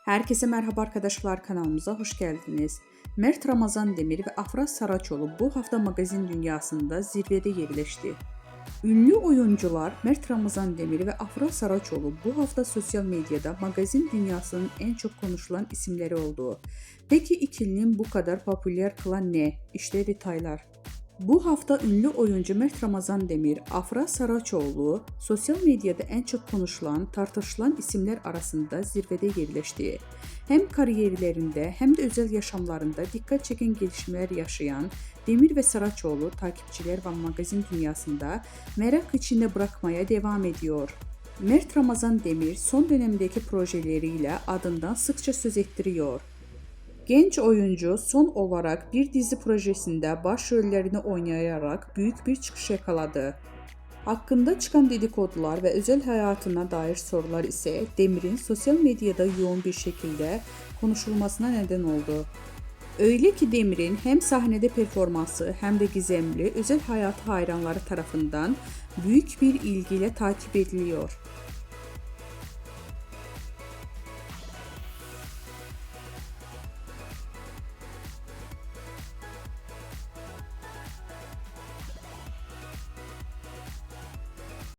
Herkese merhaba arkadaşlar, kanalımıza hoş geldiniz. Mert Ramazan Demir ve Afra Saraçoğlu bu hafta magazin dünyasında zirvede yerleşti. Ünlü oyuncular Mert Ramazan Demir ve Afra Saraçoğlu bu hafta sosyal medyada magazin dünyasının en çok konuşulan isimleri oldu. Peki ikilinin bu kadar popüler kılan ne? İşte detaylar. Bu hafta ünlü oyuncu Mert Ramazan Demir, Afra Saraçoğlu sosyal medyada en çok konuşulan, tartışılan isimler arasında zirvede yerleşti. Hem kariyerlerinde hem de özel yaşamlarında dikkat çeken gelişmeler yaşayan Demir ve Saraçoğlu takipçiler ve magazin dünyasında merak içinde bırakmaya devam ediyor. Mert Ramazan Demir son dönemdeki projeleriyle adından sıkça söz ettiriyor. Genç oyuncu son olarak bir dizi projesinde başrollerini oynayarak büyük bir çıkış yakaladı. Hakkında çıkan dedikodular ve özel hayatına dair sorular ise Demir'in sosyal medyada yoğun bir şekilde konuşulmasına neden oldu. Öyle ki Demir'in hem sahnede performansı hem de gizemli özel hayatı hayranları tarafından büyük bir ilgiyle takip ediliyor.